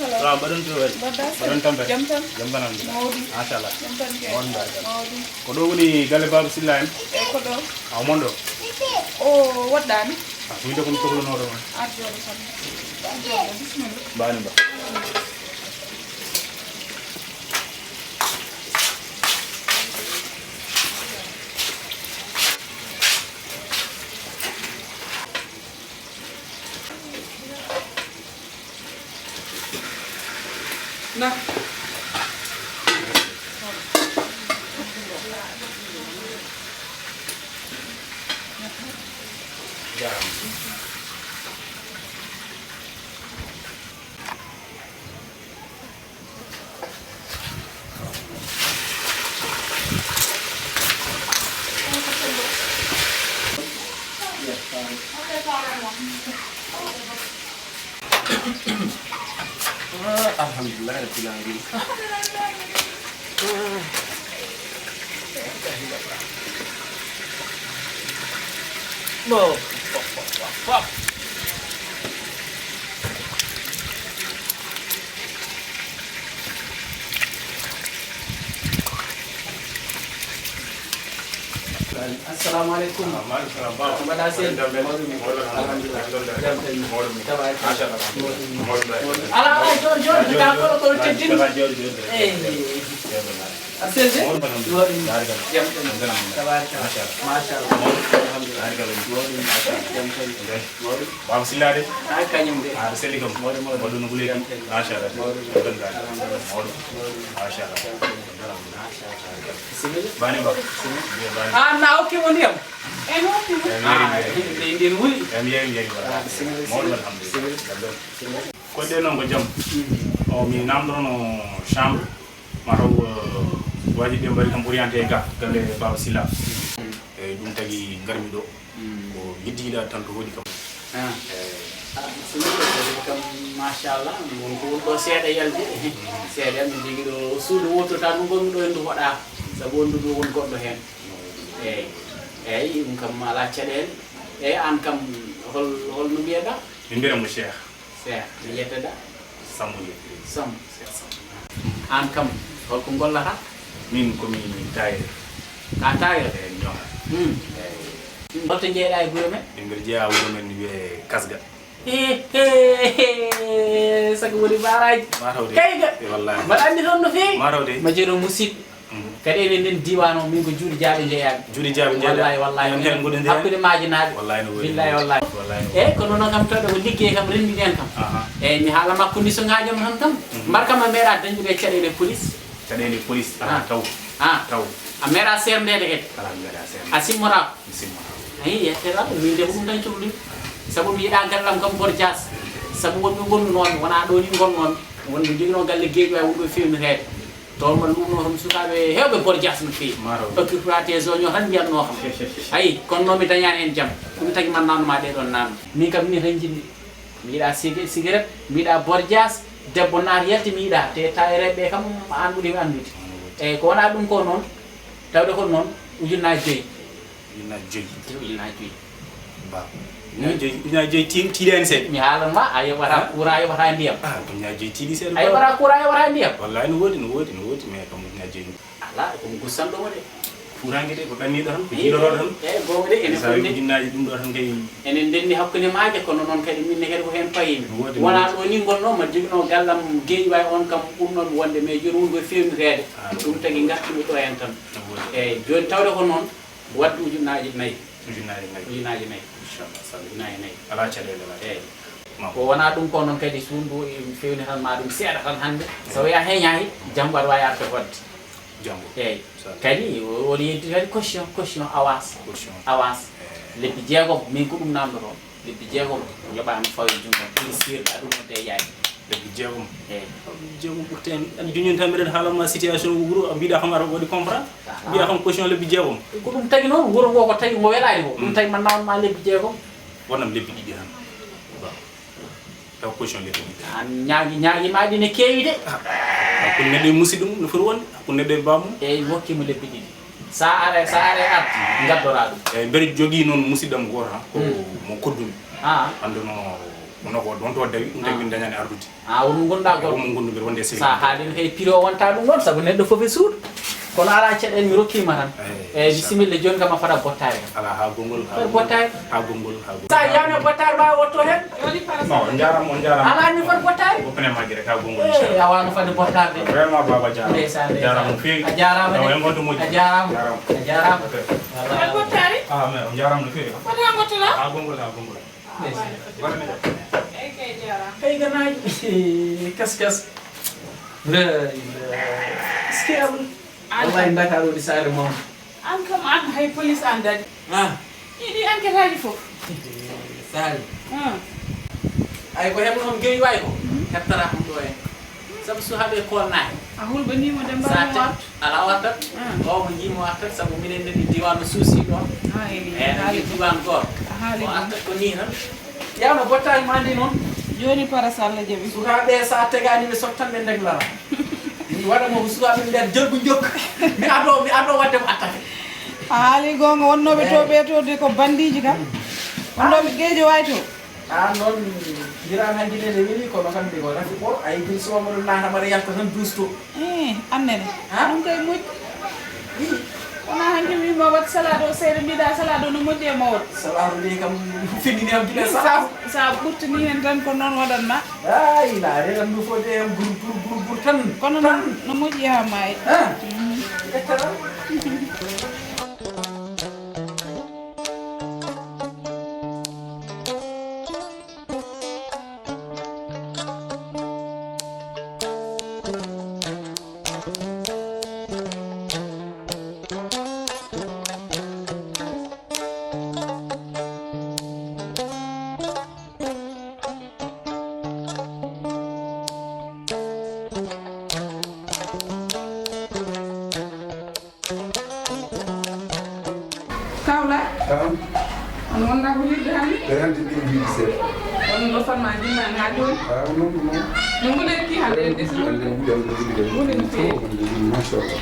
Salam badan tuh, badan tampil. Jam tanam. Masalah. Kodo ini gale babu silain. Kodo. Amondo. Oh, what dan? Aku itu pun tuh noro. Arjo sana. Bismillah. Bani ba. Nah. Garam. Alhamdulillah rabbil alamin. Pop. Assalamualaikum. Waalaikumsalam. Terima kasih. Alhamdulillah. Ala John kita kalau cedin. Hasil sih? Masyaallah. Bang sila deh. Kanyum deh. Assalamualaikum. Waduh nunggu lagi. Masyaallah. Masyaallah. Bani bang. Ah, nah oke mau diam. Mau Ndiirgu. Ko de non ko jam o mi namdo no chambre maro waji de bari kam orienté ga galle baba sila e dum tagi garmi do ko yiddida tan to hodi kam kam masyaallah mon ko seeda yalde seeda mi jigi do suudu woto tan gonmi do endu hoda sabu ondu do won goddo hen dum kam ala cadel an kam hol no bieda mi mo cheikh mi yettada sambu sam an kam hol ko gollata min ko mi tayre ka tayre e ñoha holto jeeɗa e gure men e ngir jeeya wuro men wiye kasga sago woni baraji kayga wallahi mbaɗa andi toon no feewi marawde ma jeeɗo musidɓe kadi enen nden diwan o min ko juuɗe jaaɓe jeeyaɓe juuɗe jaaɓe jeeyaɓe wallahi hen goɗe hakkude majinaɓe wallahi no billahi wallahi eyyi kono noon kam tawde ko ligguey kam rendiɗen kam eyyi mi haala makko ni so ngaƴam tan kam mbarkam a meeɗa dañude caɗele police taw a meeɗa serdede kadi a simmorako ayi yettera min de ko ɗum tan cohli sabu mi yiiɗa gallam kam bor dias sabu wonɓe gonnunoɓe wona ɗo ni gonnoɓe wonɓe joguino galle gueeƴo way wonɓe fewnitede toon man ɗumno kam sukaɓe hewɓe bor dias no fewi occupate zone o tan mbiyatno kam ayi kono noon mi dañani hen jaam ɗum tagui man namdoma ɗeɗon namde min kam ni tan jinmi mi yiiɗa cigarette mi yiiɗa bor dias debbo naata yalti mi yiiɗa te tawireɓe kam an ɓuuri andude eyyi ko wona ɗum ko noon tawde ko noon ujunnaji 5 ba ina joyi tiiɗani seeɗa mi haalanma a yoɓata courant a yoɓata ndiyam ina joyi tiiɗi seeɗa a yoɓata courant a yoɓata ndiyam wallahi no woodi mais kam ina joyi ala komi gussanɗomo de furange de ko banni do tan ko jilo do tan e gowde ene fonde jinnaji dum do tan kay enen denni hakkunde maaje kono non kadi minne kadi ko hen payimi wala do ni gonno ma jigno gallam geeyi way on kam burnon wonde me joni wongo fewnirede dum tagi gartimi do hen tan e joni tawde ko non waddu ujunaji nayi inshallah sabi nayi ala cadele la e ko wona dum ko non kadi sundu e fewni tan ma dum seeda tan hande so ya heñayi jambar way arta wadde jambo e kadi woni yeddi kadi caution avance lebbi jeegom min ko dum namdo ton lebbi jeegom yobama fawi jungo policier da dum de yayi lebbi jeegom jeegom burten an juñun tamire halama situation wuro biida xamara wodi comprendre biida xam caution lebbi jeegom ko dum tagi non wuro go ko tagi mo welani ko dum tagi man nawon ma lebbi jeegom wonam lebbi didi han taw caution lebbi didi an nyaagi maadi ne kewi de ko nedde musidum no for wonde ko nedde bamu e wokki mo lebbi didi sa are art gaddora dum e beri jogi non musidam goto ko mo koddumi anduno ko don to dawi ndegmi dañani ardude won gonda go mo gondu be wonde sa haali kay piro wonta dum non sabu neddo fofe suud kono ala ceden mi rokkima tan e bisimilla joni kam fada bottare ala ha gongol bottare sa yawne bottare ba wotto hen woni para non jaram ala ni fot bottare ko pene magire ka gongol e awano fade bottare de vraiment baba jaram jaram fi a jarama de en gonto moji a jarama wala bottare mais on jaram no fi fota ngotula ha gongol kay jara kay ganaji kas la scam wallahi ndakaro di sare mom an kam an hay police andadi idi enquête haji fof sare ay ko hebno on geeyi way ko hettara dum do en sabu su habe ko naay a hulbe ni mo dem ba mo ala watta o mo jimo watta sabu minen de diwanu suusi do e diwan go haali ko ni tan yawno bottay mandi non joni parasal la jebi sukaɓe sa tegani ɓe sottan ɓe ndeglara mi waɗa mo sukaɓe nder jelgu jokk mi ado wadde mo attaqué haali gonga wonnoɓe to ɓeetode ko bandiji kam wonnoɓe geejo way to noon jiran hanki nene weli kono kamɓe ko rafi ɓor ayi bil somoɗo natamaɗa yalta tan dusto annene ɗum kay moƴƴi wona hanki wima wat salade o seeɗa mbiɗa salade o no moƴƴi e mawɗo salade nde kam findini am gila sa ɓurtini hen tan ko noon waɗatma ay laare tan ndu fode hem gur tan kono noon no moƴƴi ha maayi ettara KHOULE on wonna ko yidde hande hande ɗin jiɗi seeɗa on ɗo fanma jimmani ha joni no ngulen ki hande en desno ngulen feewi machallah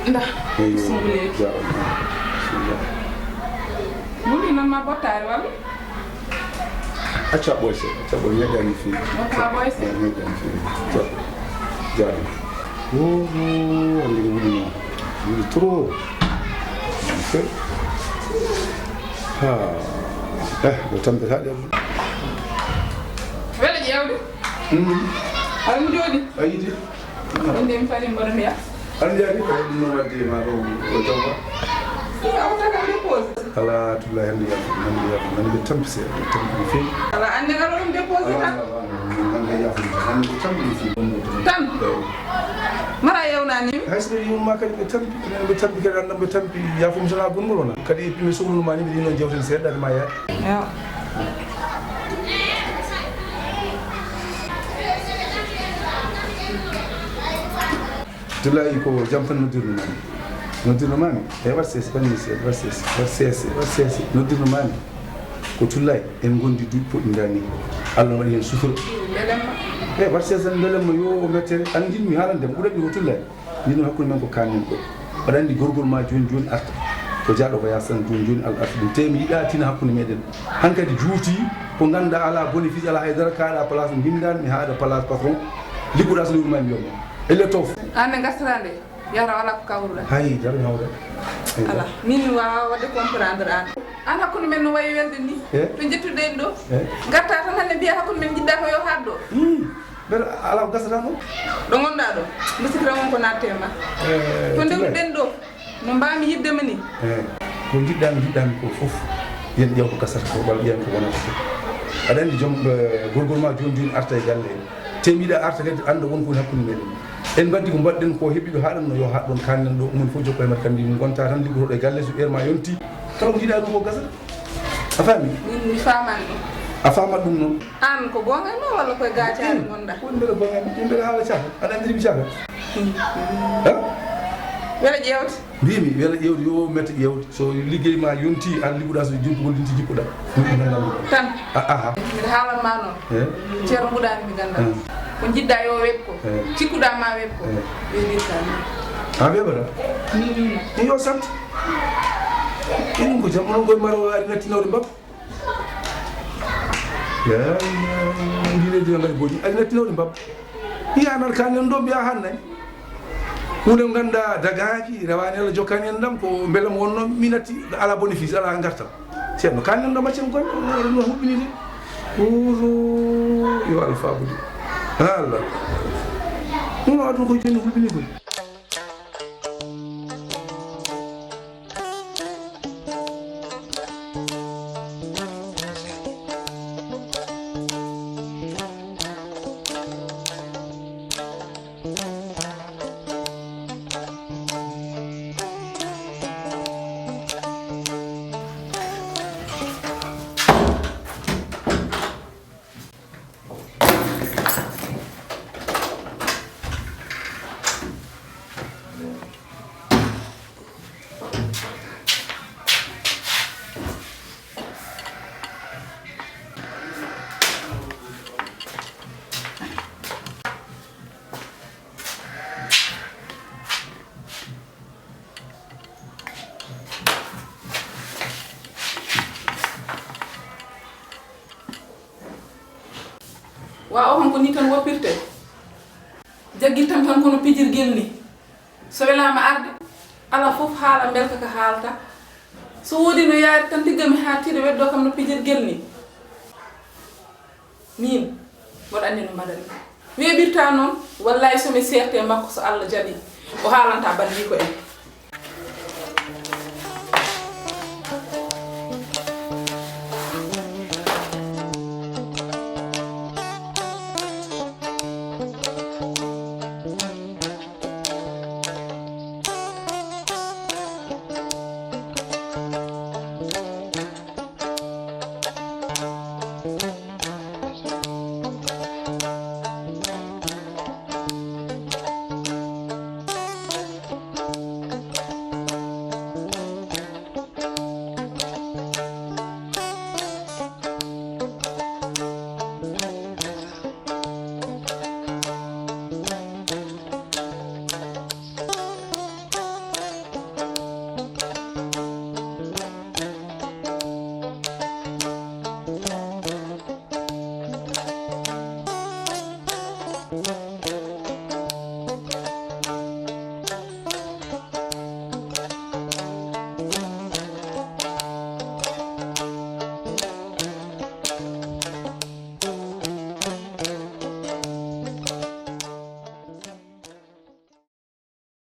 nda sumbuleeki nguli noon ma bottare walla acca ɓoyse acca ɓoy ñaggani feewi botta ɓoyse ñaggani feewi jaram hande ko wuli noon wuli trop ɗo tampetaɗe weɗa ƴewde aɗa mo jooɗi a yiide inde mi fari mboɗo mbiya aɗa jaari ko ɗum noon wadde ma ɗo o jawba awtaka dépose ala tulla hande yaafo nande ɓe tampi seeɗa ɓe tampi no feewi ala ande aɗa ɗum dépose tan nande yaafo nande ɓe tampi no feewi tan mara yewnanimi hayso ɗo yumma kadi ɓe tampi enen ɓe tampi kadi andan ɓe tampi yaafum sona gongol wona kadi mi sohluma ni mbiɗi noon jewten seeɗa ɗade ma yaa Abdoulaye ko jam tan noddirnomami e wat seesi banni seeɗa wat seese noddirnomami ko Tullaye en gondi duuɓi poɗɗidani Allah waɗi hen sutura e wat seese tan belemma yo mettere an jinmi haalande ɓuuraɗi ko Tullaye ndino hakkude men ko kannen ɗo waɗa andi gorgol ma joni arta ko jaaɗo ko yasan joni Allah arta ɗum te mi yiɗa tina hakkude meɗen hankkadi juuti ko ganduɗa ala bénéfice ala haydara kaɗa place bindani mi haɗa place patron liggoɗa so liwruma mi wiyoma elle tof ande gartata nde yara wala ko kawrula hay jar hawre ala min wa wadde comprendre an hakkunde men no wayi welde ni to jettude en do gatta tan hande biya hakkunde men jidda ko yo haddo ber ala gasata no do gonda do musikra won ko nattema to ndewden do no mbami yidde mani ko jiddami ko fof yen ƴew ko gasata ko walla ƴeew ko wonata ko aɗa andi joom gorgol ma joni arta e galle temiɗa arta kadi anda wonko woni hakkude meɗen en baddi ko mbaɗɗen ko heeɓiɗo haɗanno yo haɗɗon kannen ɗo umon fof jokko e mat kandi gonta tan liggotoɗo e galle so ɓeer ma yonti kala ko jiiɗa ɗum ko gasata a faami mi faman ɗum a famat ɗum noon an ko gongal ma walla koye gacari gonɗa woni mbeɗa gongal ɗum mbeɗa haala caka aɗa andiri mi caka wela ƴewde mbimi wela ƴewde yo mette ƴewde so liggey ma yonti an liggoɗa so jippugoldinti jippuɗa ɗum gandal tan aha mbiɗa haalanma noon ceerno mbuɗani mi gandal ko jidda yo web ko cikkuɗa ma web ko weɓirtani a weɓata ni yo sant ɗum ko jam onon koye maro ari nattinawde mbab ndineji ngari boɗi ari nattinawde mbab yiyanar kanen ɗo mbiya hannay hunde ganda dagaji rewani Allah jokkani en dam ko belam wonno mi natti ala bénéfice ala gartam ceerno kanen ɗo maccen goñ no huɓɓinide yo alpha budi Allah ɗum adun koye joni huɓɓini koy wa o hanko ni tan woppirte jaggirtam tan kono pijirgel ni so welama arde ala fof haala belka ka haalta so wodi no yaari tan diggami ha tire weddo kam no pijirgel ni min wala andi no madani weɓirta noon wallahi somi serte makko so Allah jaɓi o haalanta bandi ko en